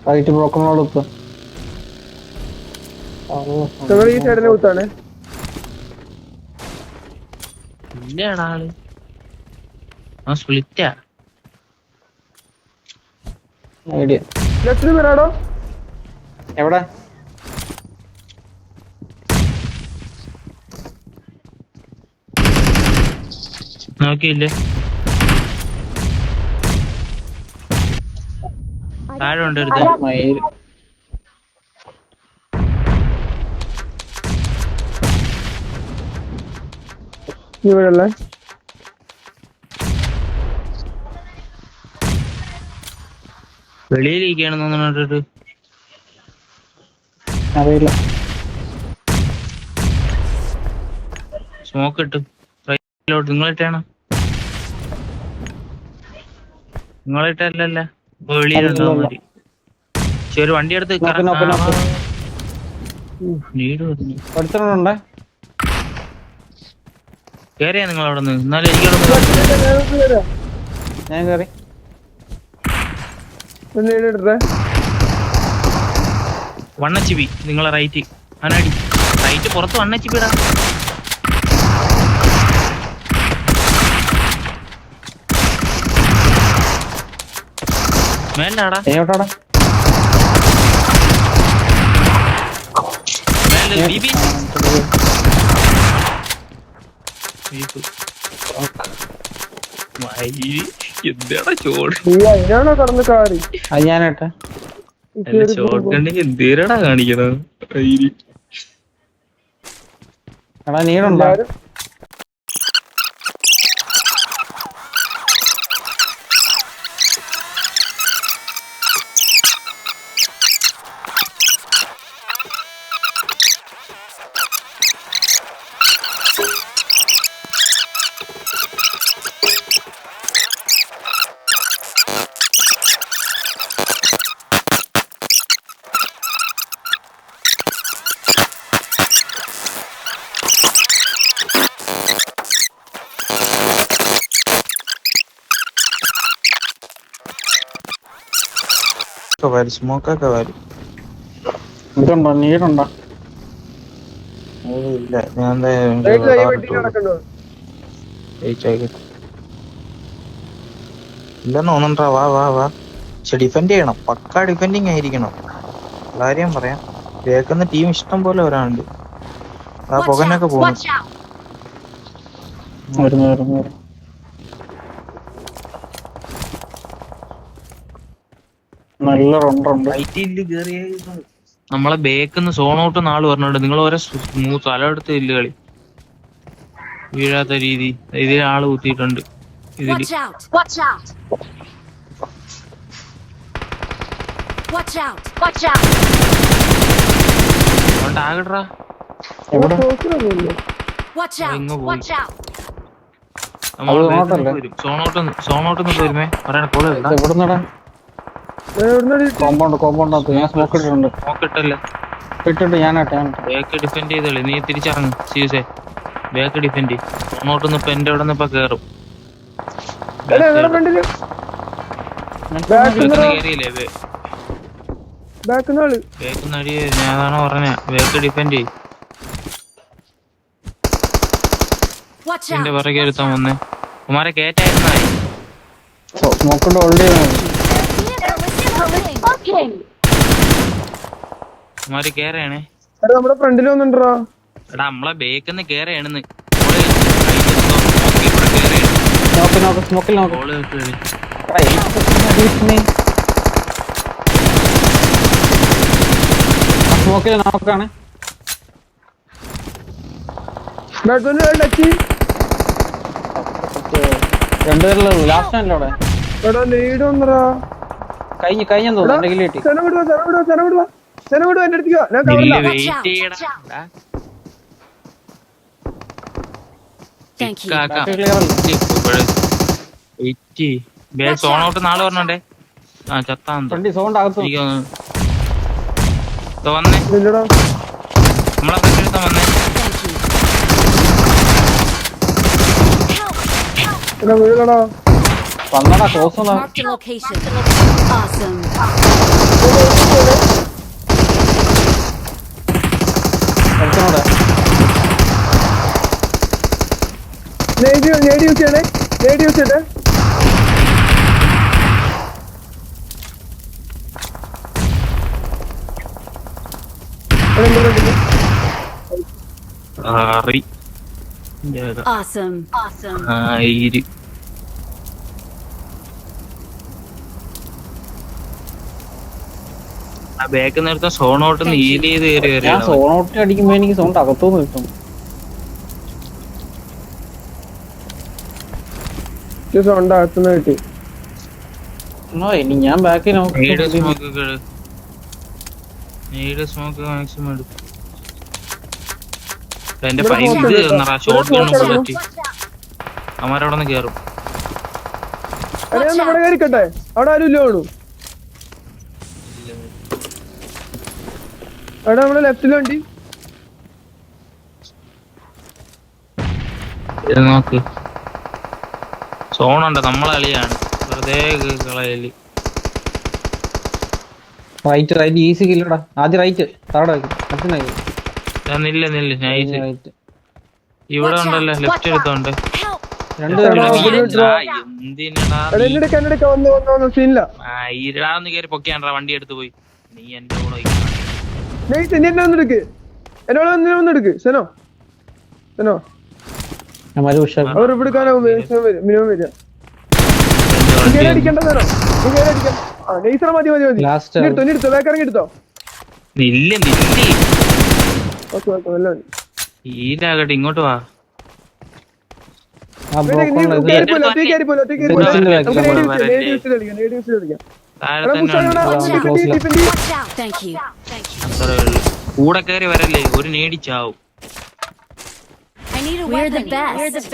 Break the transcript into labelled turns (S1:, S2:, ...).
S1: Right ബ്രോക്കണോടൊത്ത്
S2: ഈ സൈഡിലെ കുത്താണ്.
S3: ഇല്ലടാ ആള് ആ സ്പ്ലിറ്റാ.
S1: ഐഡിയ
S2: ലെഫ്റ്റിൽ വരാടോ.
S1: എവിടെ?
S3: നോക്കിയില്ലേ? താഴെ ഉണ്ട് ഒരു
S1: മയിൽ
S2: ഇവിടെയുള്ള
S3: വെളിയിലിരിക്കുകയാണെന്ന് പറഞ്ഞിട്ട്
S1: അറിയില്ല.
S3: സ്മോക്ക് ഇട്ടു റൈറ്റിലോട്ട്. നിങ്ങളിട്ടാണ്? നിങ്ങളിട്ടല്ല വെളിയിലുണ്ടോ? മതി. ഒരു വണ്ടി എടുത്ത്
S1: പഠിച്ചിട്ടുണ്ടേ.
S3: കേറിയാ നിങ്ങൾ അവിടെ നിന്ന്? എന്നാലും എനിക്കവിടെ
S1: ഞാൻ കേറി.
S3: വണ്ണച്ചിപ്പി നിങ്ങളെ റൈറ്റ് അനടി. റൈറ്റ് പുറത്ത് വണ്ണച്ചിപ്പിടാ. മേലാടാ എന്താടാ ചോട്
S1: ഞാനേട്ടെ
S3: ചോട്ടെങ്കിൽ എന്തേരടാ കാണിക്കണം.
S1: എടാ നീടുണ്ടോ?
S4: സ്മോക്കൊക്കെ വരും.
S1: ഇതുണ്ടോ? നീടുണ്ടോ?
S4: ഇല്ല ഞാൻ ഇല്ലെന്ന് തോന്നണ്ടാ. വാ വാ വാ. പക്ഷെ ഡിഫെൻഡ് ചെയ്യണം. പക്കാ ഡിഫെൻഡിങ് ആയിരിക്കണം. കാര്യം പറയാം. കേൾക്കുന്ന ടീം ഇഷ്ടം പോലെ വരാനുണ്ട്. ആ പുകനൊക്കെ പോകുന്നു.
S1: നല്ല റൗണ്ട്.
S3: നമ്മളെ ബേക്കിന്ന് സോൺ ഔട്ട് നാള് പറഞ്ഞോണ്ട് നിങ്ങൾ ഓരോ സ്ഥലം എടുത്ത് ഇല്ല കളി വീഴാത്ത രീതി. ഇതിൽ ആള് കുത്തിയിട്ടുണ്ട്. ഇതില് ആകട്ടാ സോണോട്ടൊന്ന് വരുമേ പറയണ കോള്
S1: കോമ്പൗണ്ട് ഞാൻ സ്മോക്ക് ഇട്ടിട്ടുണ്ട്. ഇട്ടിട്ട് ഞാനാട്ടെ
S3: ബാക്ക് ഡിഫെൻഡ് ചെയ്തോളി. നീ തിരിച്ചറങ്ങും സീസേ. ബാക്ക് ഡിഫെൻഡ് സോണോട്ടൊന്ന് ഇപ്പൊ എന്റെ അവിടെ നിന്ന് ഇപ്പൊ കേറും. കേറിയില്ലേ ബാക്ക് നടി? ഞാനാണോ പറഞ്ഞ ബാക്ക് ഡിഫെൻഡ് എന്റെ പുറകെ എടുത്താൻ വന്നേ. കുമാരെ കേറ്റായിരുന്നായി
S1: സ്മോക്കുണ്ട് ഓൾറെഡി.
S3: കുമാരി കേറയാണേ.
S2: നമ്മുടെ ഫ്രണ്ടിൽ വന്നിട്ടോ.
S3: എടാ നമ്മളെ ബേക്കിന്ന് കേറയാണെന്ന്.
S1: സ്മോക്കിൽ നോക്കാണ്. രണ്ടുപേരുള്ളൂ. ലാസ്റ്റ് ആണല്ലോ അവിടെ. കഴിഞ്ഞു തോന്നുന്നു. എന്റെ കില്ല് കിട്ടി.
S3: സോൺ ഔട്ട് നാളെ പറഞ്ഞോണ്ടേ. ആ ചത്താന്ന്
S1: വണ്ടി സൗണ്ട് അകത്ത്
S3: വന്നേ. നമ്മളെ ഫ്രണ്ട് വന്നേ.
S1: വന്നടാ close.
S5: Marked a location. Awesome.
S2: നേടി യൂസ് ചെയ്യണേ. നേടി യൂസ് ചെയ്യട്ടെ.
S3: ആറി
S5: Awesome. Awesome.
S3: ആയിരി ആ ബാക്ക് നേരത്തെ സോണോട്ട് ഹീൽ ചെയ്ത് കയറി
S1: ഞാൻ
S3: വരികയാണ്
S1: സോൺ ഔട്ട് അടിക്കുമ്പോ എനിക്ക് സൗണ്ട് അകത്തുനിന്ന് കിട്ടും.
S2: സൗണ്ട് അകത്തുനിന്ന് കിട്ടി.
S1: ഇനി ഞാൻ ബാക്കിൽ
S3: നീഡ് സ്മോക്ക് മാക്സിമം എടുക്കും. എന്റെ പൈസ ഇത് ഷോർട്ട് ഗണ്ണും ബുള്ളറ്റ് അവന്മാരവിടെ നിന്ന് കയറും.
S2: നമ്മുടെ കയറിക്കട്ടെ. അവിടെ ആരും ഇല്ല വേണു. അവിടെ നമ്മുടെ ലെഫ്റ്റില് വണ്ടി.
S3: ഇത് നോക്ക് സോണുണ്ട് നമ്മളെ കളിയാണ് വെറുതെ കളയല്.
S1: Right easy കില്ലടാ. ആദ്യം റൈറ്റ് താഴെ
S3: നില്ല നൈസ്.
S1: റൈറ്റ്.
S3: ഇവിടെ ഉണ്ടല്ലോ ലെഫ്റ്റ് എടുത്തോണ്ട്
S1: രണ്ടുപേരും
S3: എന്തിനാടാ ഈരടാന്ന് കയറി പൊക്കിയാണ്ടാ വണ്ടി എടുത്ത് പോയി. നീ എന്റെ കൂടെ
S2: ഒന്നെടുക്ക്. എന്നോട് ഒന്നെടുക്ക്. സെനോ അവർ ഇവിടെ മിനിമം വരിക. അടിക്കണ്ട സെനോ. നെയ്സറ മതി. എടുത്തോ വേക്കിറങ്ങി എടുത്തോ.
S3: ഈരാകട്ടെ ഇങ്ങോട്ട് വാ. താഴെ തന്നെ
S5: Thank you.
S3: കൂടെ കയറി വരല്ലേ ഒരു നേടിച്ചാവും.
S5: We're the best.